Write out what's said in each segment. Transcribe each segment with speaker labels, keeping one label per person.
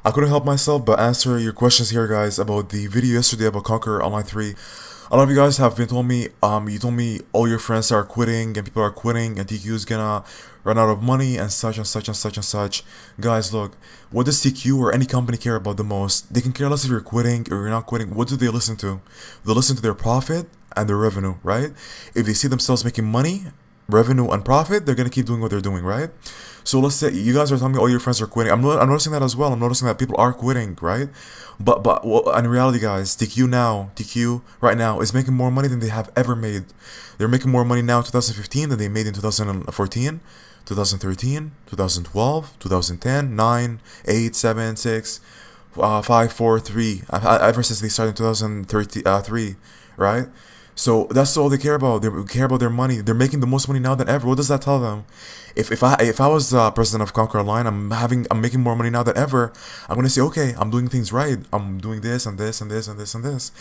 Speaker 1: I couldn't help myself but answer your questions here, guys, about the video yesterday about Conquer Online 3. A lot of you guys have been told me, you told me all your friends are quitting and people are quitting and TQ is gonna run out of money and such and such and such and such. Guys, look, what does TQ or any company care about the most? They can care less if you're quitting or you're not quitting. What do they listen to? They listen to their profit and their revenue, right? If they see themselves making money, revenue and profit, they're gonna keep doing what they're doing, right? So let's say you guys are telling me all your friends are quitting. I'm noticing that as well. I'm noticing that people are quitting, right? But well, in reality, guys, TQ right now is making more money than they have ever made. They're making more money now in 2015 than they made in 2014, 2013, 2012, 2010, 9, 8, 7, 6, 5, 4, 3. Ever since they started in 2003, right? So that's all they care about. They care about their money. They're making the most money now than ever. What does that tell them? If I was president of Conquer Online, I'm making more money now than ever. I'm gonna say, okay, I'm doing things right. I'm doing this and this and this and this and this.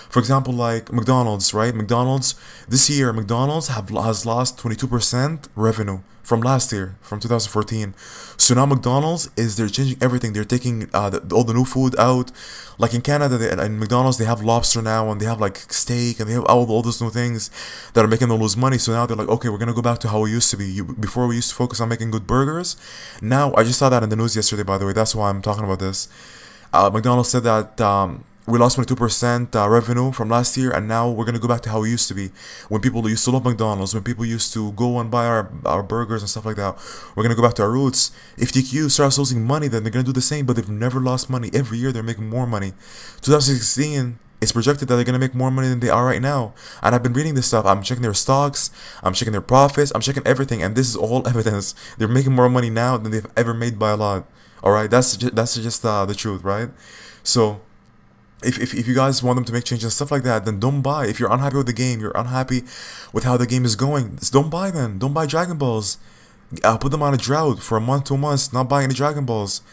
Speaker 1: For example, like McDonald's, right? McDonald's this year, McDonald's has lost 22% revenue from last year, from 2014. So now McDonald's they're changing everything. They're taking all the new food out. Like in Canada, in McDonald's, they have lobster now, and they have like steak, and they have all those new things that are making them lose money. So now they're like, okay, we're gonna go back to how we used to be. Before we used to focus on making good burgers. Now, I just saw that in the news yesterday, by the way. That's why I'm talking about this. McDonald's said that we lost 22% revenue from last year, and now we're gonna go back to how we used to be. When people used to love McDonald's, when people used to go and buy our burgers and stuff like that, we're gonna go back to our roots. If TQ starts losing money, then they're gonna do the same, but they've never lost money. Every year they're making more money. 2016, it's projected that they're gonna make more money than they are right now. And I've been reading this stuff. I'm checking their stocks, I'm checking their profits, I'm checking everything, and this is all evidence. They're making more money now than they've ever made by a lot. All right, that's just the truth, right? So if you guys want them to make changes and stuff like that, then don't buy. If you're unhappy with the game, you're unhappy with how the game is going, don't buy them. Don't buy Dragon Balls. Put them on a drought for a month, 2 months, not buying any Dragon Balls.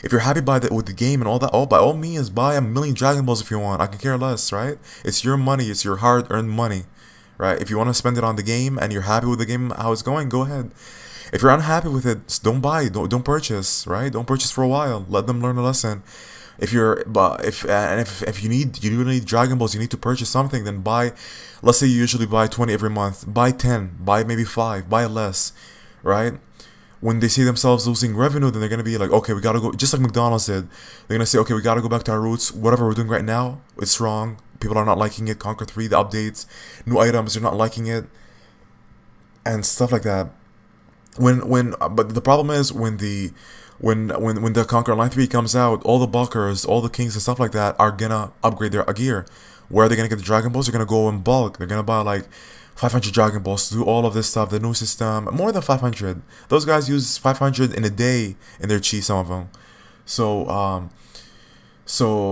Speaker 1: If you're happy with the game and all that, by all means, buy a million Dragon Balls if you want. I can care less, right? It's your money. It's your hard-earned money, right? If you want to spend it on the game and you're happy with the game, how it's going, go ahead. If you're unhappy with it, don't buy. Don't purchase, right? Don't purchase for a while. Let them learn a lesson. If you need Dragon Balls, you need to purchase something, then buy. Let's say you usually buy 20 every month. Buy 10. Buy maybe 5. Buy less, right? When they see themselves losing revenue, then they're gonna be like, okay, we gotta go. Just like McDonald's did, they're gonna say, okay, we gotta go back to our roots. Whatever we're doing right now, it's wrong. People are not liking it. Conquer 3, the updates, new items, they're not liking it, and stuff like that. But the problem is when the Conquer Online 3 comes out, all the bulkers, all the kings and stuff like that are gonna upgrade their gear. Where are they gonna get the Dragon Balls? They're gonna go in bulk. They're gonna buy like 500 Dragon Balls to do all of this stuff, the new system, more than 500. Those guys use 500 in a day in their chi, some of them. So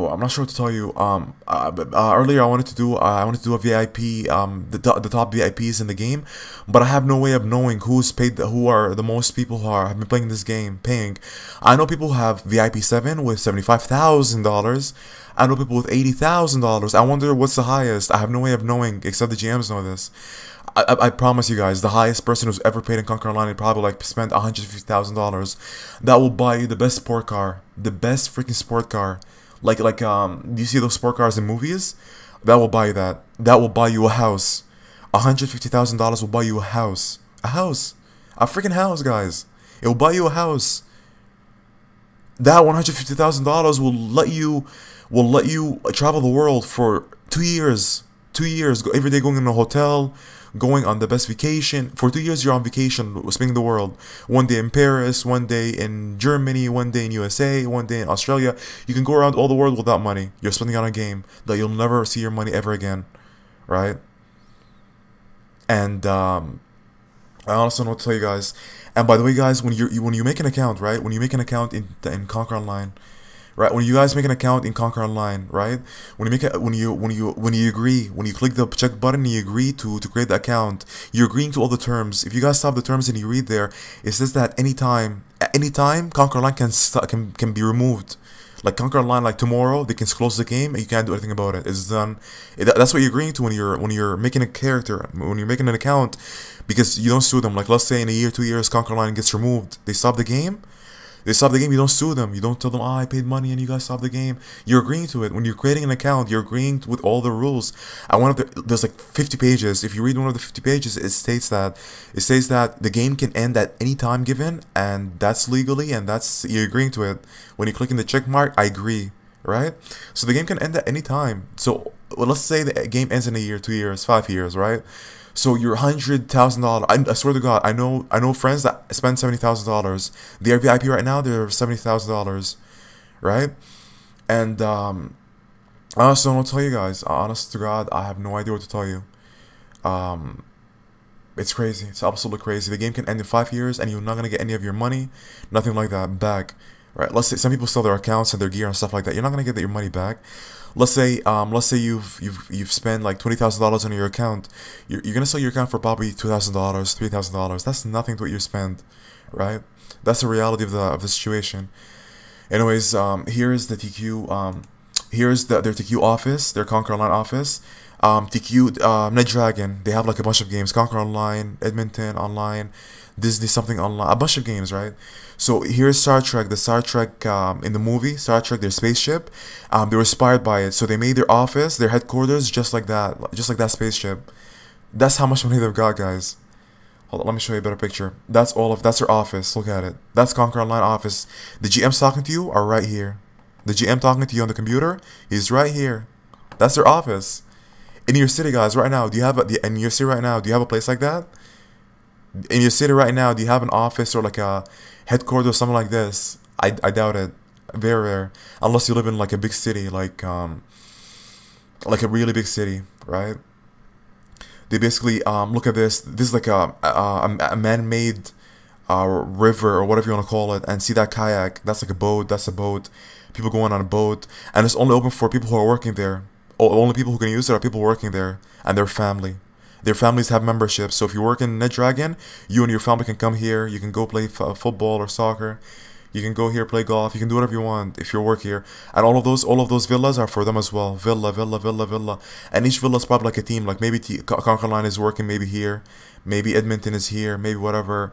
Speaker 1: I'm not sure what to tell you. Earlier I wanted to do a VIP, the top VIPs in the game, but I have no way of knowing who are the most people who have been playing this game, paying. I know people who have VIP 7 with $75,000. I know people with $80,000. I wonder what's the highest. I have no way of knowing, except the GMs know this. I promise you guys, the highest person who's ever paid in Conquer Online would probably like spent $150,000. That will buy you the best sport car, the best freaking sport car. Do you see those sport cars in movies? That will buy you that. That will buy you a house. $150,000 will buy you a house. A house. A freaking house, guys. It will buy you a house. That $150,000 will let you travel the world for 2 years. 2 years. Every day going in a hotel, going on the best vacation. For 2 years you're on vacation, spinning the world. One day in Paris, one day in Germany, one day in USA, one day in Australia. You can go around all the world without money. You're spending on a game that you'll never see your money ever again, right? And I also know what to tell you guys. And by the way, guys, when you make an account, right? When you make an account in Conquer Online, right? When you guys make an account in Conquer Online, right? When you agree, when you click the check button and you agree to create the account, you're agreeing to all the terms. If you guys stop the terms and you read there, it says that at any time Conquer Online can be removed. Like Conquer Online, like tomorrow they can close the game and you can't do anything about it. It's done. That's what you're agreeing to when you're making a character, when you're making an account, because you don't sue them. Like let's say in a year, 2 years, Conquer Online gets removed. They stop the game. They stop the game, you don't sue them. You don't tell them, oh, I paid money and you guys stopped the game. You're agreeing to it. When you're creating an account, you're agreeing with all the rules. And one of there's like 50 pages. If you read one of the 50 pages, it states that the game can end at any time given, and that's legally, and that's, you're agreeing to it. When you click in the check mark, I agree, right? So the game can end at any time. So well, let's say the game ends in a year, 2 years, 5 years, right? So your $100,000. I swear to God, I know friends that spend $70,000. Their VIP right now, they're $70,000, right? And I also don't tell you guys. Honest to God, I have no idea what to tell you. It's crazy. It's absolutely crazy. The game can end in 5 years, and you're not gonna get any of your money, nothing like that back, right? Let's say some people sell their accounts and their gear and stuff like that. You're not gonna get your money back. Let's say you've spent like $20,000 on your account. You're gonna sell your account for probably $2,000, $3,000. That's nothing to what you spend, right? That's the reality of the situation. Anyways, here's the TQ. Here's their TQ office, their Conquer Online office. TQ NetDragon. They have like a bunch of games: Conquer Online, Edmonton Online, Disney something online, a bunch of games, right? So here's Star Trek, the Star Trek in the movie, Star Trek, their spaceship. They were inspired by it, so they made their office, their headquarters, just like that spaceship. That's how much money they've got, guys. Hold on, let me show you a better picture. That's their office. Look at it. That's Conquer Online office. The GM's talking to you are right here. The GM talking to you on the computer, he's right here. That's their office. In your city, guys, right now, do you have in your city right now, do you have a place like that? In your city right now, do you have an office or like a headquarters or something like this? I doubt it. Very rare. Unless you live in like a big city, like a really big city, right? They basically look at this. This is like a man-made river or whatever you want to call it, and see that kayak? That's like a boat. That's a boat. People going on a boat, and it's only open for people who are working there. Only people who can use it are people working there and their family. Their families have memberships, so if you work in NetDragon, you and your family can come here. You can go play football or soccer. You can go here, play golf. You can do whatever you want if you work here. And all of those villas are for them as well. Villa. And each villa is probably like a team. Like maybe Conquer Line is working maybe here. Maybe Edmonton is here. Maybe whatever.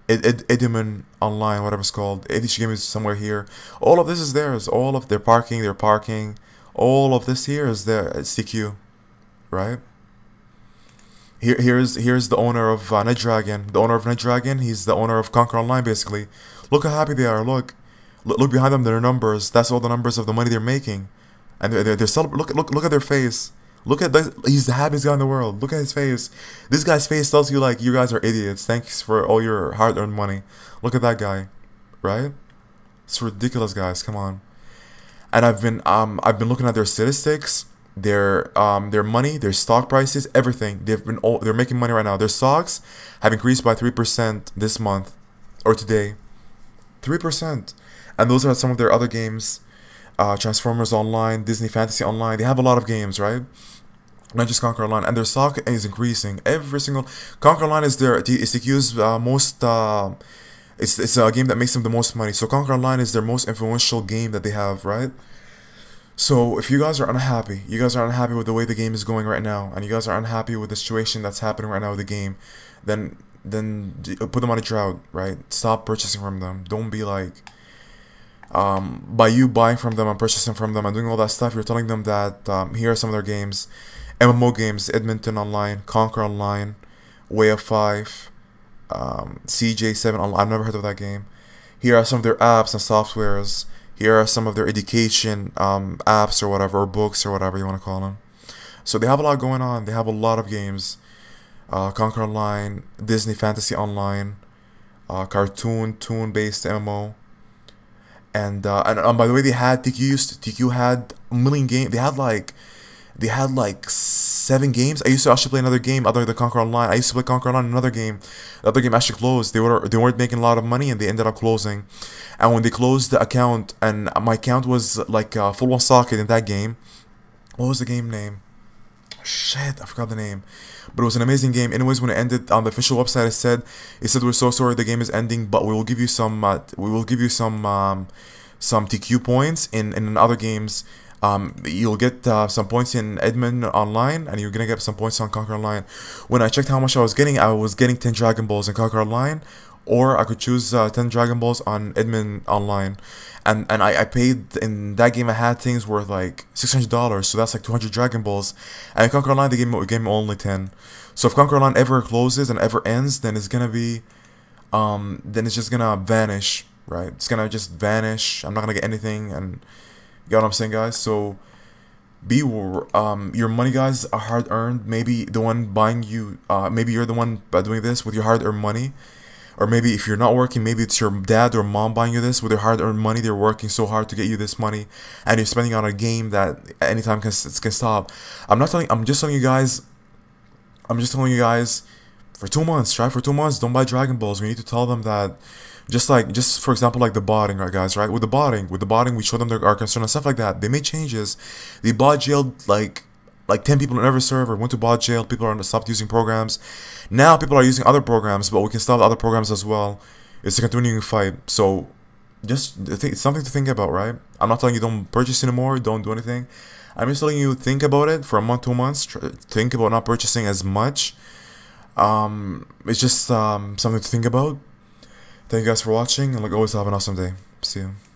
Speaker 1: Edmonton Online, whatever it's called. Each game is somewhere here. All of this is theirs. All of their parking. All of this here is there. It's TQ, right? Here's the owner of NetDragon. The owner of NetDragon, he's the owner of Conquer Online, basically. Look how happy they are. Look behind them. Their numbers. That's all the numbers of the money they're making, and they're look at their face. Look at this. He's the happiest guy in the world. Look at his face. This guy's face tells you like you guys are idiots. Thanks for all your hard-earned money. Look at that guy, right? It's ridiculous, guys. Come on. And I've been looking at their statistics, their money, their stock prices, everything. They're making money right now. Their stocks have increased by 3% this month or today. 3%. And those are some of their other games. Transformers Online, Disney Fantasy Online. They have a lot of games, right? Not just Conquer Online. And their stock is increasing. Every single Conquer Online is TQ's most it's a game that makes them the most money. So Conquer Online is their most influential game that they have, right? So if you guys are unhappy, with the way the game is going right now, and you guys are unhappy with the situation that's happening right now with the game, then put them on a drought, right? Stop purchasing from them. Don't be like, by you buying from them and purchasing from them and doing all that stuff, you're telling them that here are some of their games, MMO games: Edmonton Online, Conquer Online, Way of 5. CJ7 Online. I've never heard of that game. Here are some of their apps and softwares. Here are some of their education apps or whatever, or books or whatever you want to call them. So they have a lot going on. They have a lot of games. Conquer Online, Disney Fantasy Online, Toon based MMO. And by the way, TQ had a million games. They had like 7 games. I used to actually play another game other than Conquer Online. I used to play Conquer Online, another game. The other game actually closed. They weren't making a lot of money, and they ended up closing. And when they closed the account, and my account was like full on socket in that game. What was the game name? Shit, I forgot the name. But it was an amazing game. Anyways, when it ended on the official website, it said we're so sorry the game is ending, but we will give you some TQ points in other games. You'll get some points in Edmonton Online, and you're gonna get some points on Conquer Online. When I checked how much I was getting 10 Dragon Balls in Conquer Online, or I could choose 10 Dragon Balls on Edmund Online, and I paid in that game. I had things worth like $600, so that's like 200 Dragon Balls. And in Conquer Online, the game only 10. So if Conquer Online ever closes and ever ends, then it's gonna be then it's just gonna vanish, right? It's gonna just vanish. I'm not gonna get anything, and you get what I'm saying, guys. So your money, guys, are hard earned. Maybe the one buying you, maybe you're the one doing this with your hard earned money. Or maybe if you're not working, maybe it's your dad or mom buying you this with their hard-earned money. They're working so hard to get you this money, and you're spending on a game that anytime can stop. I'm just telling you guys. I'm just telling you guys. For 2 months, try for 2 months. Don't buy Dragon Balls. We need to tell them that. Just for example, like the botting, right, guys, right? With the botting, we show them our concern and stuff like that. They made changes. They bot jailed like 10 people in every server. Went to bot jail. People are stopped using programs. Now people are using other programs, but we can stop the other programs as well. It's a continuing fight. So just it's something to think about, right? I'm not telling you don't purchase anymore, don't do anything. I'm just telling you think about it for a month, 2 months. Think about not purchasing as much. It's just something to think about. Thank you guys for watching, and like always, have an awesome day. See you.